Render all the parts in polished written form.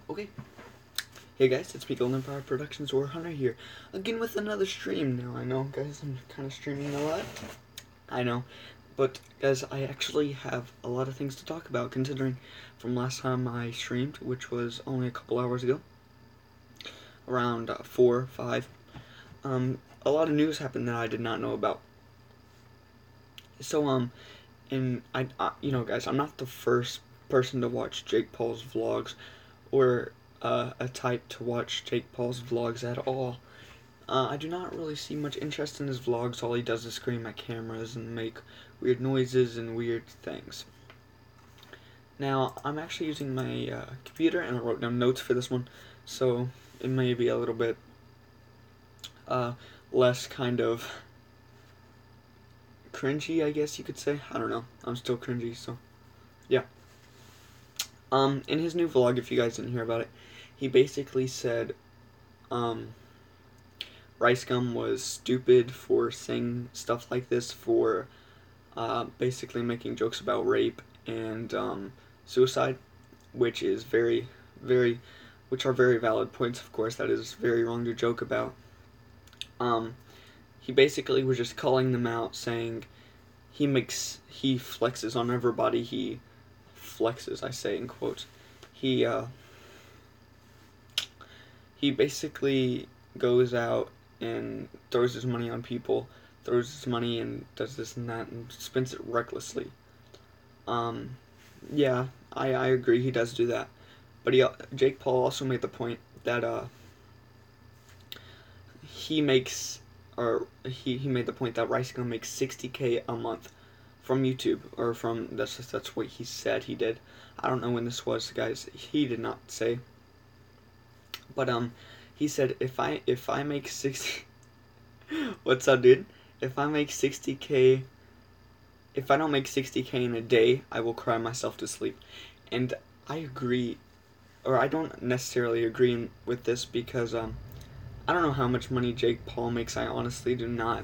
Okay. Hey guys, it's me, Golden Power Productions or Hunter here, again with another stream. Now I know, guys, I'm kind of streaming a lot. I know, but guys, I actually have a lot of things to talk about, considering from last time I streamed, which was only a couple hours ago, around 4 or 5. A lot of news happened that I did not know about. So and you know, guys, I'm not the first person to watch Jake Paul's vlogs, or a type to watch Jake Paul's vlogs at all. I do not really see much interest in his vlogs. All he does is scream at cameras and make weird noises and weird things. Now, I'm actually using my computer, and I wrote down notes for this one, so it may be a little bit less kind of cringy, I guess you could say. I don't know. I'm still cringy, so yeah. In his new vlog, if you guys didn't hear about it, he basically said Rice Gum was stupid for saying stuff like this, for basically making jokes about rape and suicide, which is which are very valid points, of course. That is very wrong to joke about. He basically was just calling them out, saying he flexes on everybody. He flexes, I say in quotes. He basically goes out and throws his money on people, throws his money and does this and that and spends it recklessly. Yeah, I agree, he does do that. But Jake Paul also made the point that he made the point that Rice Gum makes $60K a month from YouTube, or from, that's what he said he did. I don't know when this was, guys. He did not say. But he said if I make 60 what's up, dude? If I make 60K, if I don't make 60K in a day, I will cry myself to sleep. And I agree, or I don't necessarily agree with this, because I don't know how much money Jake Paul makes. I honestly do not.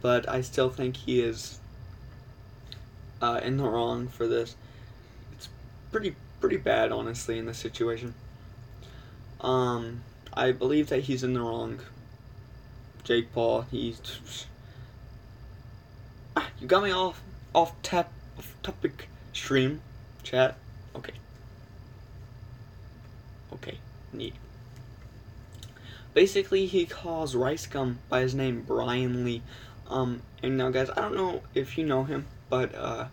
But I still think he is in the wrong for this. It's pretty bad, honestly, in this situation. I believe that he's in the wrong. Jake Paul, you got me off topic stream chat. Okay, neat. Basically, he calls Rice Gum by his name, Brian Lee. And now, guys, I don't know if you know him, but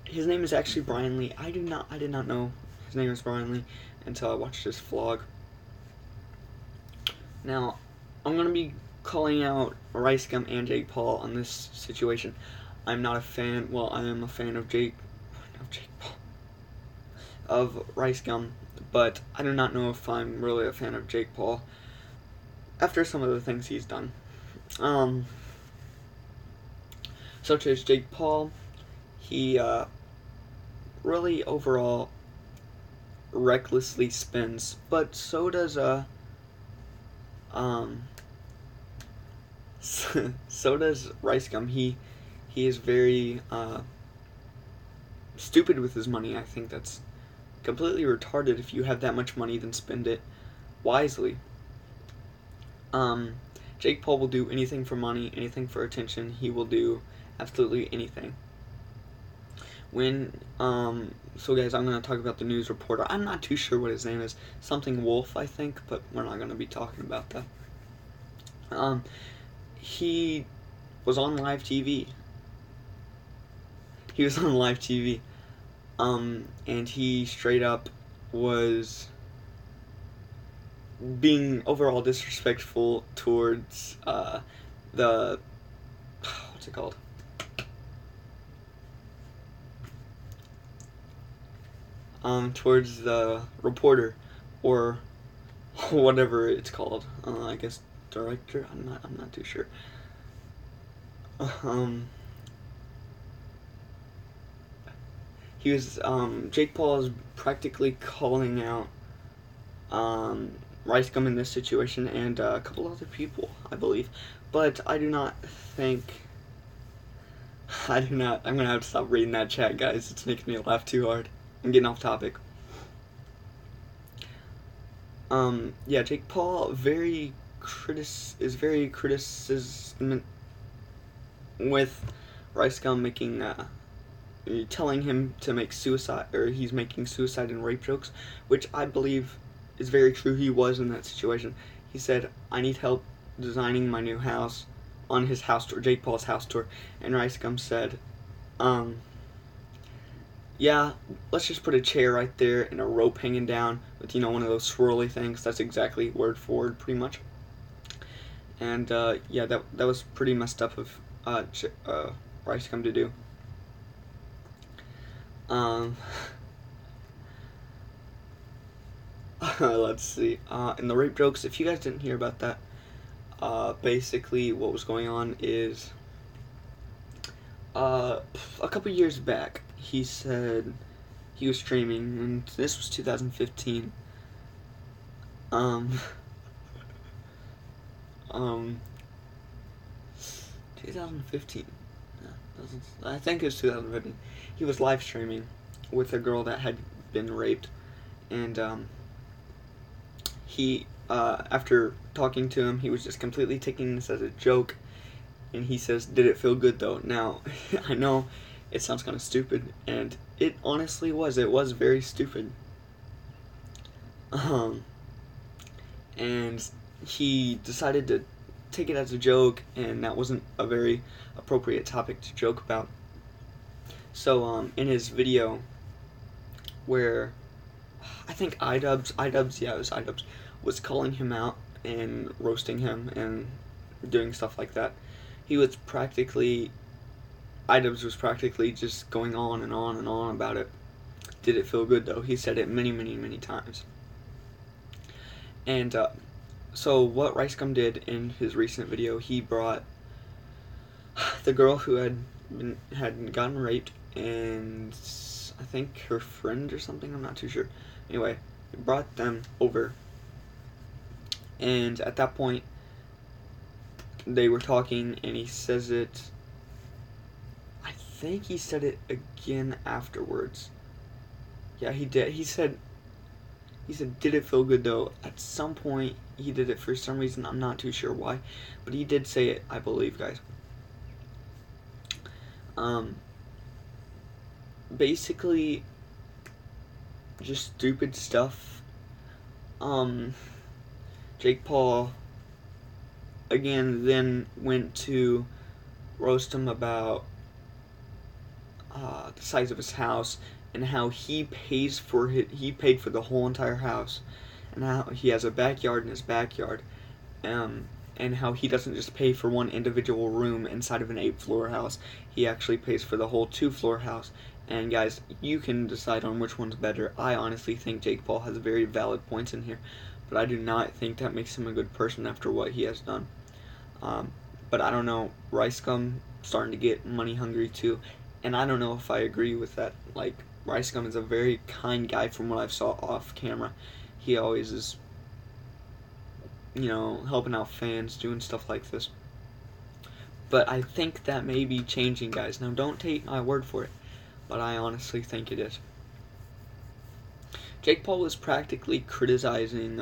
his name is actually Brian Lee. I did not know his name is Brian Lee until I watched this vlog. Now, I'm gonna be calling out Rice Gum and Jake Paul on this situation. I'm not a fan. Well, I am a fan of Jake Paul, of Rice Gum, but I do not know if I'm really a fan of Jake Paul after some of the things he's done. Such as Jake Paul, he really overall recklessly spends, but so does so does Rice Gum. He is very stupid with his money. I think that's completely retarded. If you have that much money, then spend it wisely. Jake Paul will do anything for money, anything for attention. He will do absolutely anything. So guys, I'm going to talk about the news reporter. I'm not too sure what his name is. Something Wolf, I think, but we're not going to be talking about that. He was on live TV. And he straight up was being overall disrespectful towards what's it called? Towards the reporter, or whatever it's called. I guess director. I'm not too sure. He was Jake Paul is practically calling out Rice Gum in this situation, and a couple other people, I believe. But I do not think. I'm gonna have to stop reading that chat, guys. It's making me laugh too hard. I'm getting off topic. Yeah, Jake Paul is very criticism with Rice Gum making telling him to make suicide, or he's making suicide and rape jokes, which I believe is very true. He was in that situation. He said, "I need help designing my new house," on his house tour, Jake Paul's house tour, and Rice Gum said, "Yeah, let's just put a chair right there and a rope hanging down with, you know, one of those swirly things." That's exactly word for word, pretty much. And yeah, that was pretty messed up of Rice Gum to do. Let's see. In the rape jokes, if you guys didn't hear about that, basically what was going on is, a couple years back, he said he was streaming, and this was 2015. 2015. I think it was 2015. He was live streaming with a girl that had been raped, and he, after talking to him, he was just completely taking this as a joke, and he says, "Did it feel good though?" Now, I know it sounds kind of stupid, and it honestly was. It was very stupid. And he decided to take it as a joke, and that wasn't a very appropriate topic to joke about. So, in his video, where I think iDubbbz was calling him out and roasting him and doing stuff like that, iDubbbz was practically just going on and on and on about it. Did it feel good though? He said it many, many, many times. And so what Rice Gum did in his recent video, he brought the girl who had gotten raped, and I think her friend or something, I'm not too sure. Anyway, he brought them over, and at that point they were talking, and he says it, I think he said it again afterwards. Yeah, he did. He said, "Did it feel good though?" At some point he did it for some reason, I'm not too sure why, but he did say it, I believe, guys. Basically just stupid stuff. Jake Paul again then went to roast him about the size of his house, and how he paid for the whole entire house, and how he has a backyard in his backyard, and how he doesn't just pay for one individual room inside of an 8-floor house. He actually pays for the whole 2-floor house. And guys, you can decide on which one's better. I honestly think Jake Paul has very valid points in here, but I do not think that makes him a good person after what he has done. But I don't know, Rice Gum starting to get money hungry too, and I don't know if I agree with that. Like, Rice Gum is a very kind guy from what I've saw off camera. He always is, you know, helping out fans, doing stuff like this. But I think that may be changing, guys. Now, don't take my word for it, but I honestly think it is. Jake Paul was practically criticizing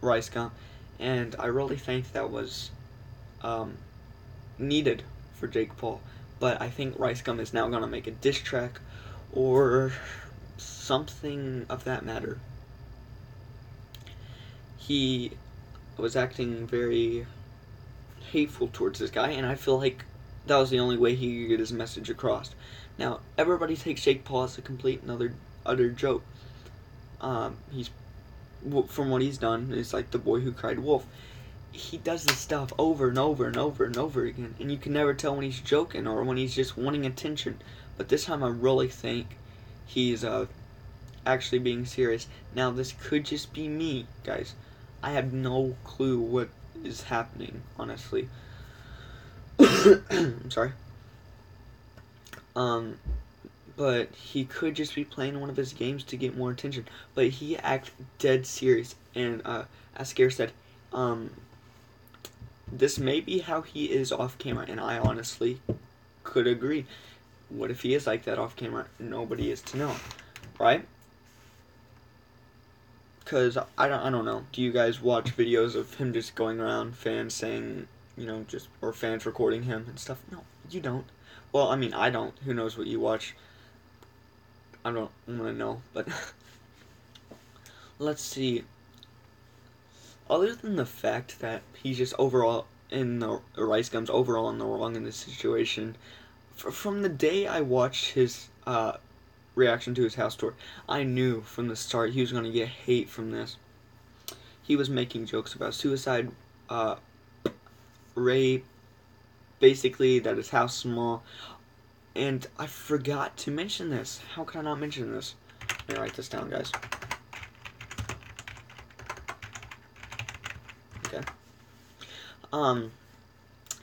Rice Gum, and I really think that was needed for Jake Paul. But I think Rice Gum is now going to make a diss track or something of that matter. He was acting very hateful towards this guy, and I feel like that was the only way he could get his message across. Now, everybody takes Jake Paul as a complete and utter joke. He's, from what he's done, it's like the boy who cried wolf. He does this stuff over and over and over and over again, and you can never tell when he's joking or when he's just wanting attention. But this time I really think he's actually being serious. Now, this could just be me, guys. I have no clue what is happening, honestly. I'm sorry. But he could just be playing one of his games to get more attention. But he acts dead serious. And as Scare said, this may be how he is off camera, and I honestly could agree. What if he is like that off camera? Nobody is to know. right? Because I don't know. Do you guys watch videos of him just going around, fans saying, just, or fans recording him and stuff? No, you don't. Well, I mean, I don't. Who knows what you watch? I don't want to know, but let's see. Other than the fact that he's just overall in the Rice Gum's overall in the wrong in this situation, from the day I watched his reaction to his house tour, I knew from the start he was going to get hate from this. He was making jokes about suicide, rape, basically that his house is small, and I forgot to mention this. How can I not mention this? Let me write this down, guys. Okay.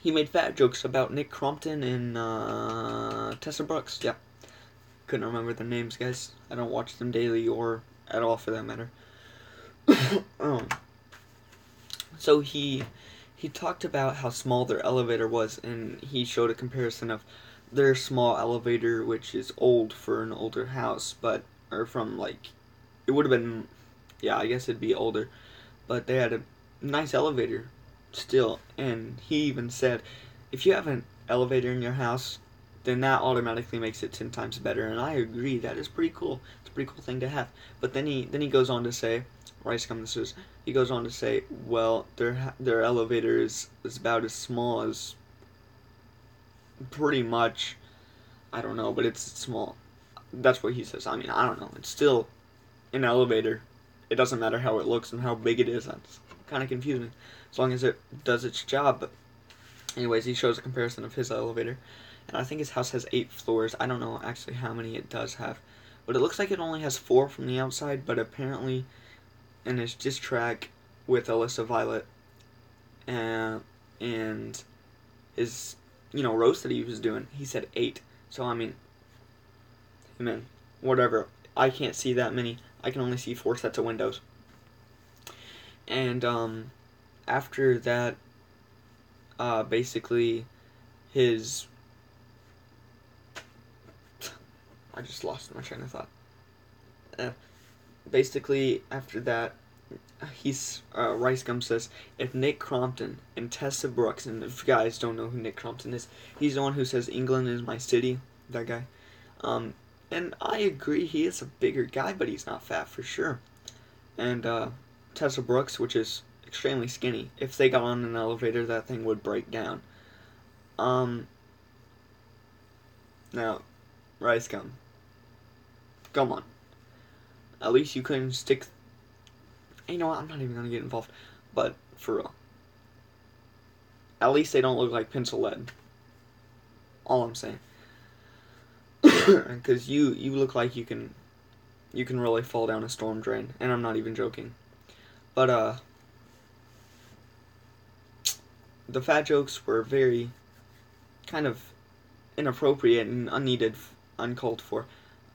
He made fat jokes about Nick Crompton and Tessa Brooks. Yeah. Couldn't remember their names, guys. I don't watch them daily or at all for that matter. So he talked about how small their elevator was, and he showed a comparison of their small elevator, which is old for an older house, or from like, it would have been, yeah, I guess it'd be older, but they had a nice elevator still, and he even said, if you have an elevator in your house, then that automatically makes it 10 times better, and I agree, that is pretty cool. It's a pretty cool thing to have. But then he goes on to say, Rice Gum this is, he goes on to say, well, their elevator is about as small as, pretty much, I don't know, but it's small. That's what he says. I mean, I don't know. It's still an elevator. It doesn't matter how it looks and how big it is. That's kind of confusing, as long as it does its job. But anyways, he shows a comparison of his elevator, and I think his house has 8 floors. I don't know actually how many it does have, but it looks like it only has 4 from the outside. But apparently, in his diss track with Alyssa Violet and his roast that he was doing, he said 8. So I mean, man, whatever. I can't see that many. I can only see 4 sets of windows. And after that, basically, his, I just lost my train of thought. Basically, after that, Rice Gum says, if Nick Crompton and Tessa Brooks, and if you guys don't know who Nick Crompton is, he's the one who says England is my city, that guy. And I agree, he is a bigger guy, but he's not fat for sure. And Tessa Brooks, which is extremely skinny, if they got on an elevator, that thing would break down. Now, Rice Gum, come on. At least you couldn't stick. You know what? I'm not even gonna get involved. But for real, at least they don't look like pencil lead. All I'm saying. Because you look like you can really fall down a storm drain, and I'm not even joking. But the fat jokes were very kind of inappropriate and unneeded, uncalled for.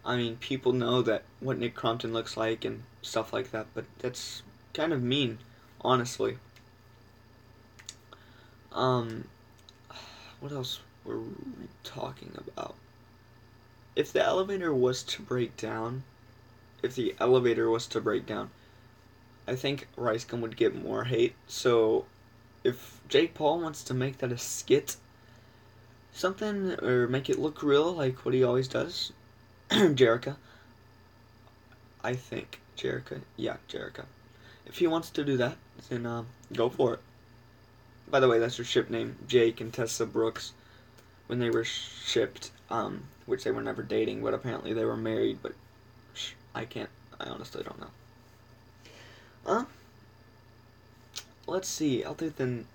I mean, people know that what Nick Crompton looks like and stuff like that, but that's kind of mean, honestly. What else were we talking about? If the elevator was to break down, I think Rice Gum would get more hate. So, if Jake Paul wants to make that a skit, something, or make it look real like what he always does, Jerica. I think Jerica. Yeah, Jerica. If he wants to do that, then go for it. By the way, that's her ship name, Jake and Tessa Brooks. When they were shipped, which they were never dating, but apparently they were married. But I honestly don't know. Let's see. Other than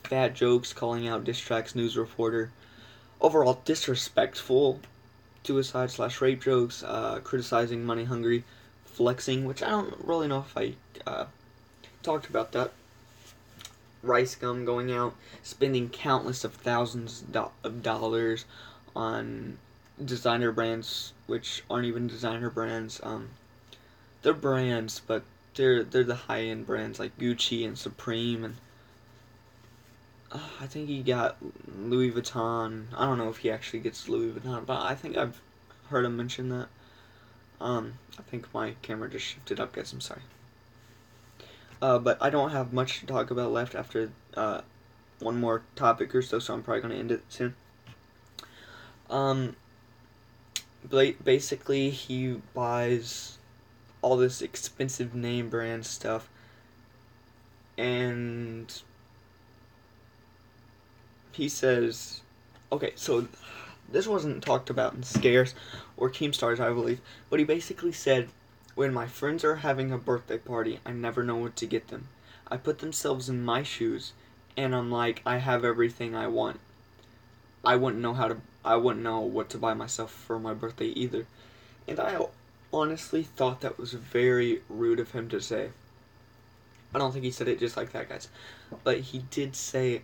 fat jokes, calling out diss tracks, news reporter, overall disrespectful suicide/rape jokes, criticizing money hungry, flexing, which I don't really know if I talked about that. Rice Gum going out, spending countless of thousands of dollars on designer brands, which aren't even designer brands. They're brands, but they're the high end brands like Gucci and Supreme, and I think he got Louis Vuitton. I don't know if he actually gets Louis Vuitton, but I think I've heard him mention that. I think my camera just shifted up, guys. I'm sorry. But I don't have much to talk about left after one more topic or so I'm probably gonna end it soon. Basically, he buys all this expensive name brand stuff, and he says, okay, so this wasn't talked about in Scares or Keemstars, I believe, but he basically said, when my friends are having a birthday party, I never know what to get them. I put themselves in my shoes, and I'm like, I have everything I want. I wouldn't know what to buy myself for my birthday either. And I honestly thought that was very rude of him to say. I don't think he said it just like that, guys. But he did say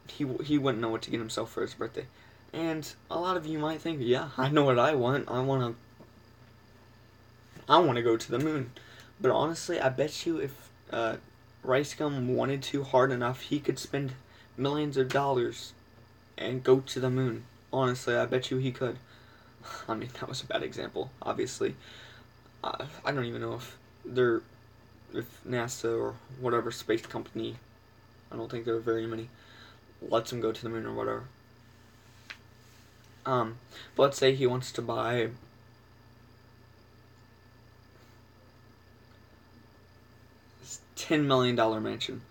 he wouldn't know what to get himself for his birthday. And a lot of you might think, yeah, I know what I want. I want to go to the moon. But honestly, I bet you if Rice Gum wanted to hard enough, he could spend millions of dollars and go to the moon. Honestly, I bet you he could. I mean, that was a bad example, obviously. I don't even know if NASA or whatever space company, I don't think there are very many, lets him go to the moon or whatever. But let's say he wants to buy $10 million mansion.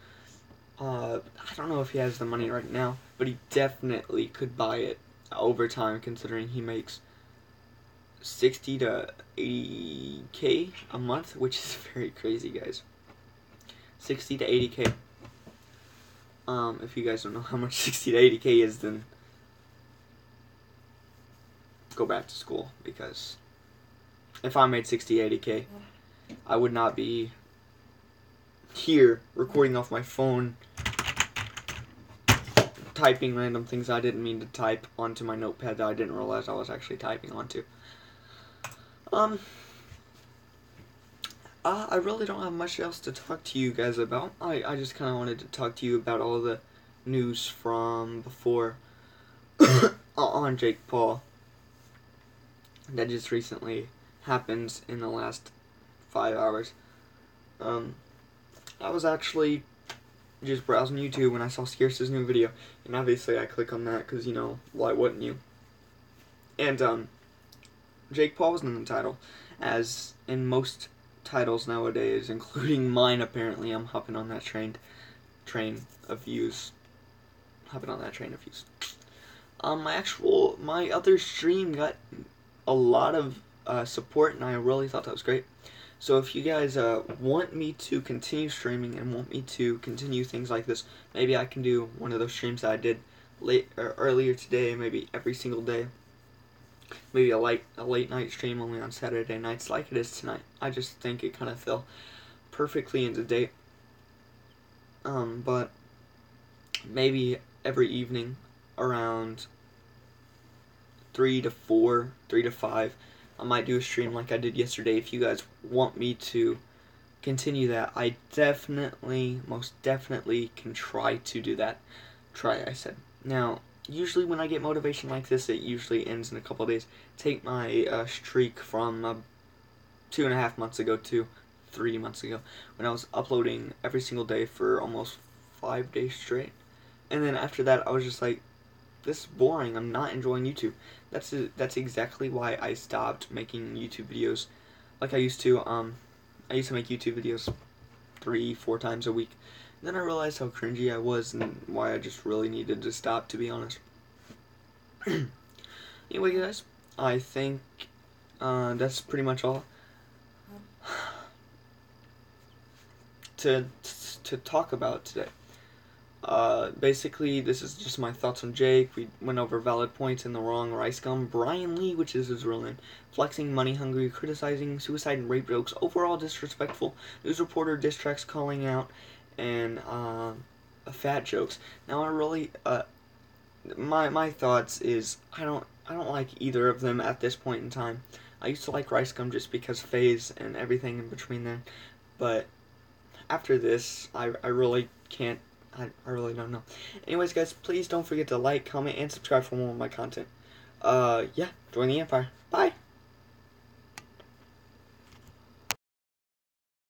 I don't know if he has the money right now, but he definitely could buy it over time, considering he makes 60 to 80K a month, which is very crazy, guys. 60 to 80K. If you guys don't know how much 60 to 80K is, then go back to school, because if I made 60 to 80K, I would not be here recording off my phone, typing random things I didn't mean to type onto my notepad that I didn't realize I was actually typing onto. I really don't have much else to talk to you guys about. I just kind of wanted to talk to you about all the news from before on Jake Paul that just recently happened in the last 5 hours. I was actually just browsing YouTube when I saw Scarce's new video, and obviously I click on that because, you know, why wouldn't you? And Jake Paul was in the title, as in most titles nowadays, including mine. Apparently, I'm hopping on that train of views. My other stream got a lot of support, and I really thought that was great. So if you guys want me to continue streaming and want me to continue things like this, maybe I can do one of those streams that I did earlier today, maybe every single day. Maybe a late night stream only on Saturday nights like it is tonight. I just think it kind of fell perfectly into date. But maybe every evening around 3 to 4, 3 to 5, I might do a stream like I did yesterday. If you guys want me to continue that, I definitely, most definitely can try to do that. Try, I said. Now, usually when I get motivation like this, it usually ends in a couple days. Take my streak from 2.5 months ago to 3 months ago, when I was uploading every single day for almost 5 days straight. And then after that, I was just like, this is boring. I'm not enjoying YouTube. That's exactly why I stopped making YouTube videos like I used to. I used to make YouTube videos 3-4 times a week. And then I realized how cringy I was and why I just really needed to stop, to be honest. Anyway, guys, I think that's pretty much all to talk about today. Basically, this is just my thoughts on Jake. We went over valid points in the wrong Rice Gum. Brian Lee, which is his real name. Flexing, money hungry, criticizing, suicide and rape jokes. Overall disrespectful. News reporter diss tracks calling out, and fat jokes. Now I really my thoughts is I don't like either of them at this point in time. I used to like Rice Gum just because phase and everything in between then, but after this I really can't. I really don't know. Anyways, guys, please don't forget to like, comment, and subscribe for more of my content. Yeah, join the Empire.